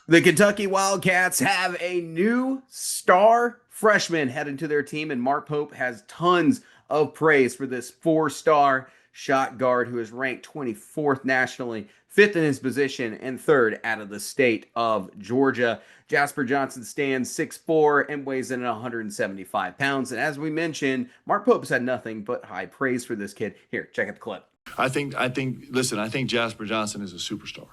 The Kentucky Wildcats have a new star freshman heading to their team, and Mark Pope has tons of praise for this four-star shot guard who is ranked 24th nationally, fifth in his position, and third out of the state of Georgia. Jasper Johnson stands 6'4" and weighs in at 175 pounds. And as we mentioned, Mark Pope has had nothing but high praise for this kid. Here, check out the clip. Listen, I think Jasper Johnson is a superstar.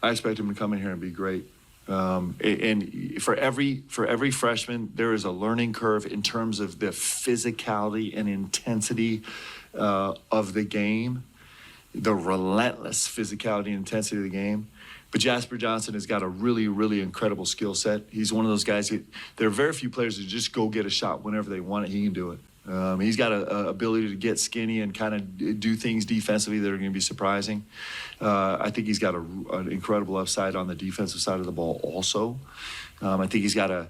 I expect him to come in here and be great. And for every freshman, there is a learning curve in terms of the physicality and intensity of the game, the relentless physicality and intensity of the game. But Jasper Johnson has got a really, really incredible skill set. He's one of those guys. There are very few players who just go get a shot whenever they want it. He can do it. He's got a ability to get skinny and kind of do things defensively that are going to be surprising. I think he's got an incredible upside on the defensive side of the ball also. I think he's got a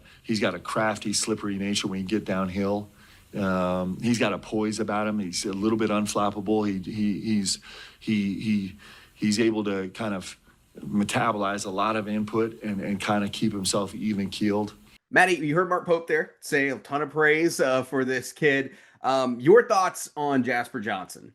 crafty, slippery nature when you get downhill. He's got a poise about him. He's a little bit unflappable. He's able to kind of metabolize a lot of input and kind of keep himself even keeled. Maddie, you heard Mark Pope there say a ton of praise for this kid. Your thoughts on Jasper Johnson?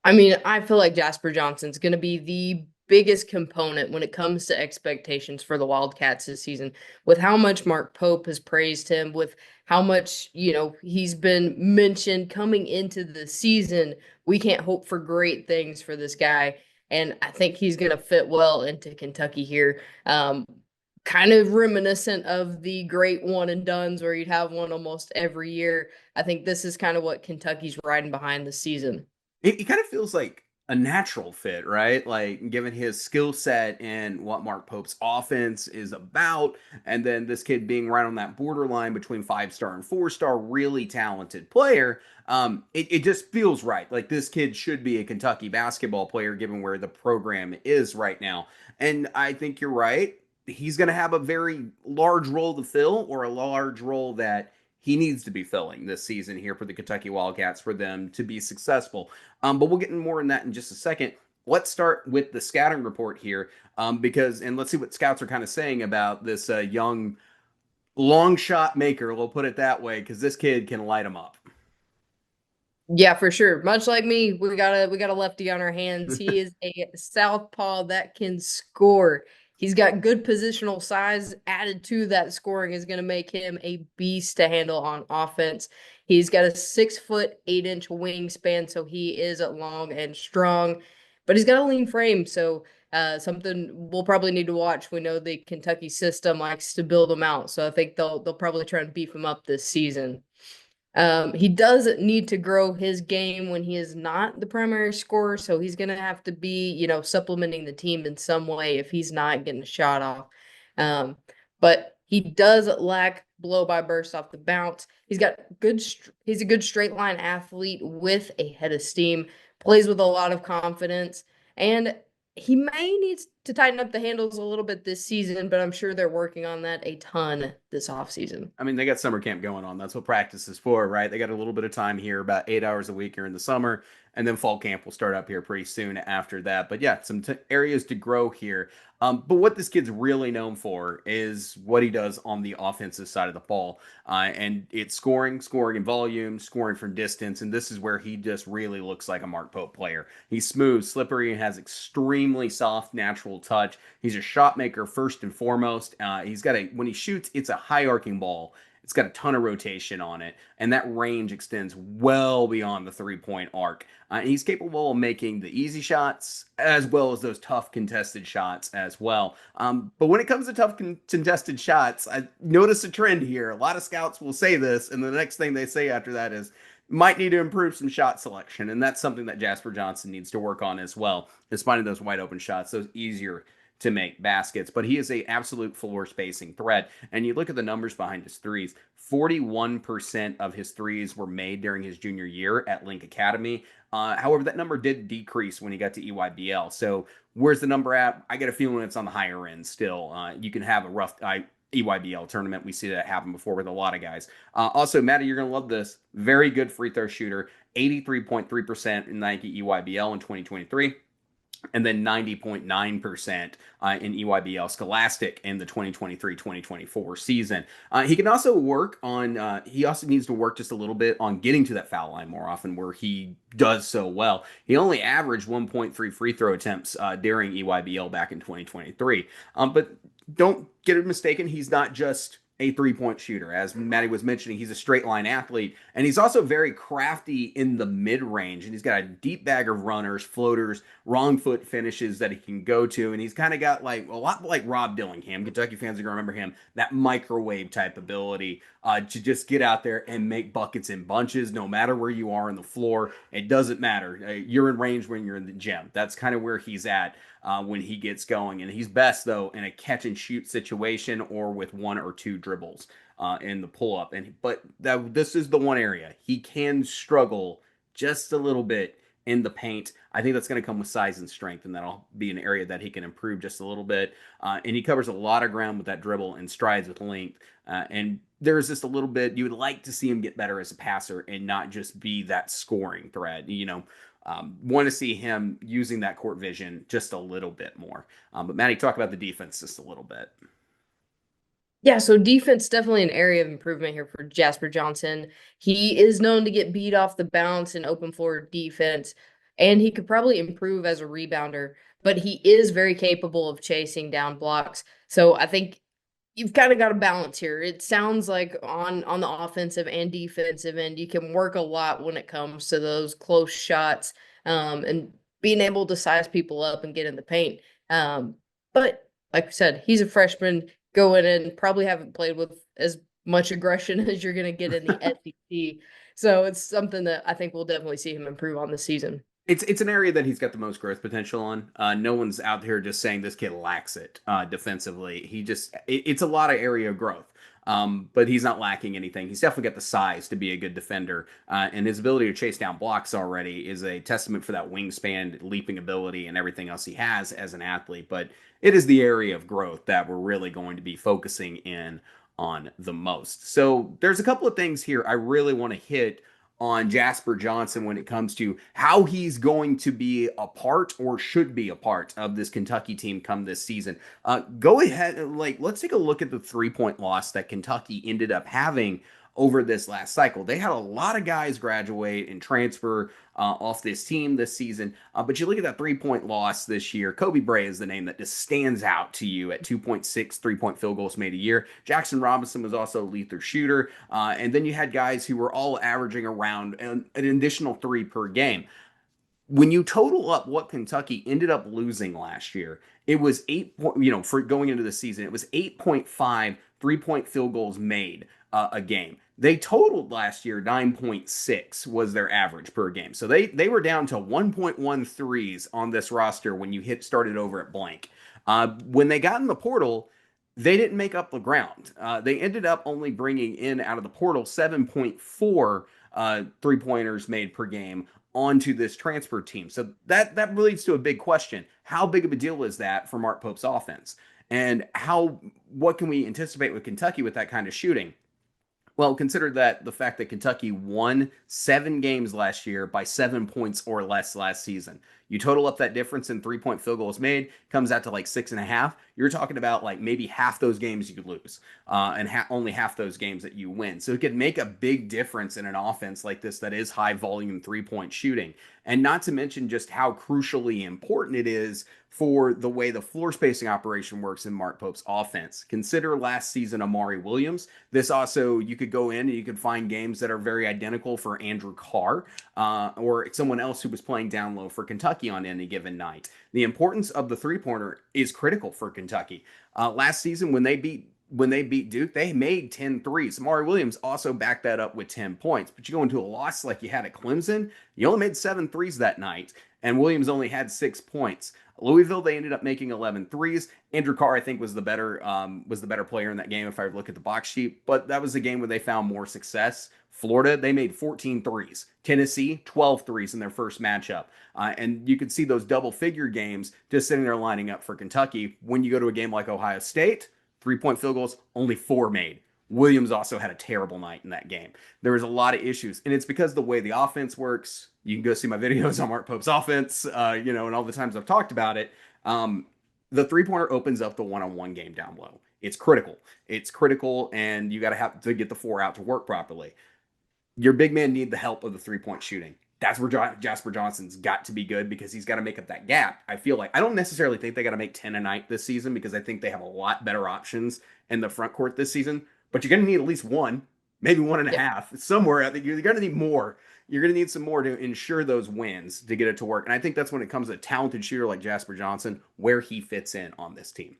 I mean, I feel like Jasper Johnson's going to be the biggest component when it comes to expectations for the Wildcats this season, with how much Mark Pope has praised him, with how much, he's been mentioned coming into the season. We can't hope for great things for this guy. And I think he's going to fit well into Kentucky here. Kind of reminiscent of the great one and dones where you'd have one almost every year. I think this is kind of what Kentucky's riding behind this season. It kind of feels like a natural fit, right? Like given his skill set and what Mark Pope's offense is about, and then this kid being right on that borderline between 5-star and 4-star, really talented player. It just feels right. Like this kid should be a Kentucky basketball player given where the program is right now. And I think you're right. He's going to have a very large role to fill, or a large role that he needs to be filling this season here for the Kentucky Wildcats for them to be successful. But we'll get more in that in just a second. Let's start with the scouting report here, and let's see what scouts are kind of saying about this young long shot maker. We'll put it that way, because this kid can light them up. Yeah, for sure. Much like me, we got a lefty on our hands. He is a southpaw that can score. He's got good positional size added to that scoring is going to make him a beast to handle on offense. He's got a 6'8" wingspan, so he is long and strong, but he's got a lean frame. So something we'll probably need to watch. We know the Kentucky system likes to build them out, so I think they'll probably try and beef him up this season. He does need to grow his game when he is not the primary scorer, so he's going to have to be, supplementing the team in some way if he's not getting a shot off. But he does lack blow by burst off the bounce. He's a good straight line athlete with a head of steam, plays with a lot of confidence, and he may need to tighten up the handles a little bit this season, but I'm sure they're working on that a ton this offseason. I mean, they got summer camp going on. That's what practice is for, right? They got a little bit of time here, about 8 hours a week here in the summer, and then fall camp will start up here pretty soon after that. But yeah, some areas to grow here. But what this kid's really known for is what he does on the offensive side of the ball. And it's scoring in volume, scoring from distance. And this is where he just really looks like a Mark Pope player. He's smooth, slippery, and has extremely soft, natural touch. He's a shot maker first and foremost. When he shoots, it's a high arcing ball. It's got a ton of rotation on it, and that range extends well beyond the three-point arc. He's capable of making the easy shots as well as those tough contested shots as well. But when it comes to tough contested shots, I notice a trend here. A lot of scouts will say this, and the next thing they say after that is, might need to improve some shot selection, and that's something that Jasper Johnson needs to work on as well, is finding those wide open shots, those easier to make baskets. But he is a absolute floor spacing threat. And you look at the numbers behind his threes, 41% of his threes were made during his junior year at Link Academy. However, that number did decrease when he got to EYBL. So where's the number at? I get a feeling it's on the higher end still. You can have a rough EYBL tournament. We see that happen before with a lot of guys. Also, Maddie, you're going to love this. Very good free throw shooter, 83.3% in Nike EYBL in 2023. and then 90.9% in EYBL Scholastic in the 2023-2024 season. He can also work on, he also needs to work just a little bit on getting to that foul line more often where he does so well. He only averaged 1.3 free throw attempts during EYBL back in 2023. But don't get it mistaken, he's not just a three-point shooter. As Maddie was mentioning, he's a straight line athlete, and he's also very crafty in the mid-range, and he's got a deep bag of runners, floaters, wrong foot finishes that he can go to, and he's kind of got like a lot like Rob Dillingham. Kentucky fans are going to remember him, that microwave type ability to just get out there and make buckets in bunches, no matter where you are on the floor. It doesn't matter. You're in range when you're in the gym. That's kind of where he's at when he gets going. And he's best, though, in a catch and shoot situation or with one or two dribbles in the pull up. But this is the one area he can struggle just a little bit in the paint. I think that's going to come with size and strength, and that'll be an area that he can improve just a little bit. And he covers a lot of ground with that dribble and strides with length. And there's just a little bit you would like to see him get better as a passer and not just be that scoring threat. Want to see him using that court vision just a little bit more. But Maddie, talk about the defense just a little bit. Yeah, so defense definitely an area of improvement here for Jasper Johnson. He is known to get beat off the bounce in open floor defense, and he could probably improve as a rebounder, but he is very capable of chasing down blocks. So I think you've kind of got a balance here. It sounds like on the offensive and defensive end, you can work a lot when it comes to those close shots, and being able to size people up and get in the paint. But like I said, he's a freshman going in, probably haven't played with as much aggression as you're going to get in the SEC. So it's something that I think we'll definitely see him improve on this season. It's an area that he's got the most growth potential on. No one's out here just saying this kid lacks it defensively. It's a lot of area of growth. But he's not lacking anything. He's definitely got the size to be a good defender, and his ability to chase down blocks already is a testament for that wingspan, leaping ability, and everything else he has as an athlete. But it is the area of growth that we're really going to be focusing in on the most. So there's a couple of things here I really want to hit on Jasper Johnson when it comes to how he's going to be a part or should be a part of this Kentucky team come this season. Go ahead, let's take a look at the 3-point loss that Kentucky ended up having over this last cycle. They had a lot of guys graduate and transfer off this team this season. But you look at that 3-point loss this year. Kobe Bray is the name that just stands out to you at 2.6 3-point field goals made a year. Jackson Robinson was also a lethal shooter. And then you had guys who were all averaging around an additional 3 per game. When you total up what Kentucky ended up losing last year, it was for going into the season, it was 8.5 3-point field goals made a game. They totaled last year 9.6 was their average per game. So they were down to 1.1 threes on this roster when you started over at blank. When they got in the portal, they didn't make up the ground. They ended up only bringing in out of the portal 7.4 3-pointers made per game onto this transfer team. So that leads to a big question. How big of a deal is that for Mark Pope's offense? And what can we anticipate with Kentucky with that kind of shooting? Well, consider that the fact that Kentucky won 7 games last year by 7 points or less last season. You total up that difference in 3-point field goals made, comes out to like 6.5. You're talking about like maybe half those games you lose, and only half those games that you win. So it could make a big difference in an offense like this that is high volume 3-point shooting. And not to mention just how crucially important it is for the way the floor spacing operation works in Mark Pope's offense. Consider last season Amari Williams. This also, you could go in and you could find games that are very identical for Andrew Carr or someone else who was playing down low for Kentucky on any given night. The importance of the three-pointer is critical for Kentucky. Last season when they beat Duke, they made 10 threes. Amari Williams also backed that up with 10 points. But you go into a loss like you had at Clemson, you only made 7 threes that night, and Williams only had 6 points. Louisville, they ended up making 11 threes. Andrew Carr, I think, was the better player in that game if I look at the box sheet. But that was the game where they found more success. Florida, they made 14 threes. Tennessee, 12 threes in their first matchup. And you could see those double-figure games just sitting there lining up for Kentucky. When you go to a game like Ohio State, 3-point field goals, only 4 made. Williams also had a terrible night in that game. There was a lot of issues, and it's because the way the offense works. You can go see my videos on Mark Pope's offense, and all the times I've talked about it. The three-pointer opens up the one-on-one game down low. It's critical. It's critical, and you got to have to get the four out to work properly. Your big men need the help of the three-point shooting. That's where Jasper Johnson's got to be good because he's got to make up that gap. I feel like I don't necessarily think they got to make 10 a night this season because I think they have a lot better options in the front court this season. But you're going to need at least one, maybe one and a half somewhere. I think you're going to need more. You're going to need some more to ensure those wins to get it to work. And I think that's when it comes to a talented shooter like Jasper Johnson, where he fits in on this team.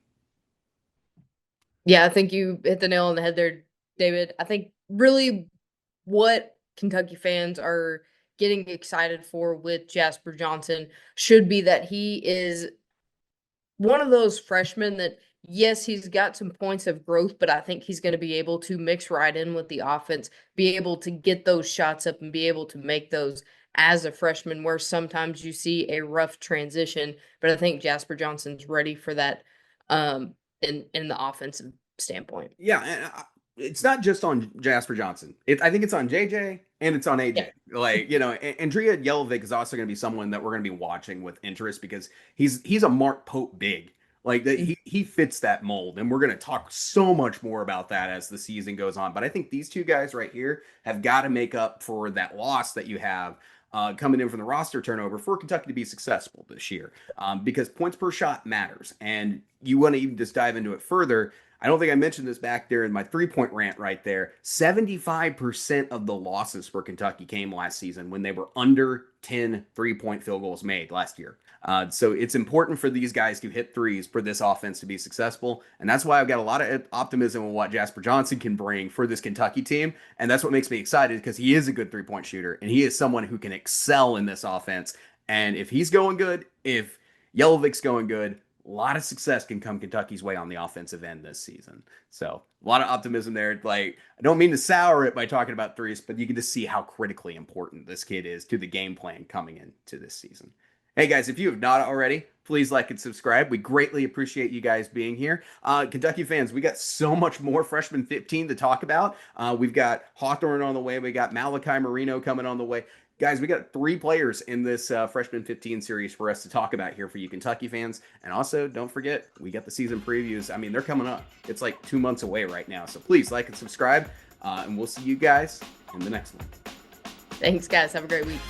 Yeah, I think you hit the nail on the head there, David. I think really what Kentucky fans are getting excited for with Jasper Johnson should be that he is one of those freshmen that, yes, he's got some points of growth, but I think he's going to be able to mix right in with the offense, be able to get those shots up and be able to make those as a freshman, where sometimes you see a rough transition. But I think Jasper Johnson's ready for that in the offensive standpoint. Yeah, and it's not just on Jasper Johnson. I think it's on JJ and it's on AJ. Yeah. Like, Andrea Jelovic is also going to be someone that we're going to be watching with interest because he's a Mark Pope big. Like that, he fits that mold, and we're going to talk so much more about that as the season goes on. But I think these two guys right here have got to make up for that loss that you have coming in from the roster turnover for Kentucky to be successful this year, because points per shot matters. And you want to even just dive into it further. I don't think I mentioned this back there in my 3-point rant right there. 75% of the losses for Kentucky came last season when they were under 10 3-point field goals made last year. So it's important for these guys to hit threes for this offense to be successful. And that's why I've got a lot of optimism in what Jasper Johnson can bring for this Kentucky team. And that's what makes me excited because he is a good 3-point shooter and he is someone who can excel in this offense. And if he's going good, if Jelovic's going good, a lot of success can come Kentucky's way on the offensive end this season. So a lot of optimism there. Like, I don't mean to sour it by talking about threes, but you can just see how critically important this kid is to the game plan coming into this season. Hey guys, if you have not already, please like and subscribe. We greatly appreciate you guys being here. Kentucky fans, we got so much more freshman 15 to talk about. We've got Hawthorne on the way. We got Malachi Marino coming on the way. Guys, we got 3 players in this freshman 15 series for us to talk about here for you Kentucky fans. And also, don't forget, we got the season previews. I mean, they're coming up. It's like 2 months away right now. So please like and subscribe. And we'll see you guys in the next one. Thanks, guys. Have a great week.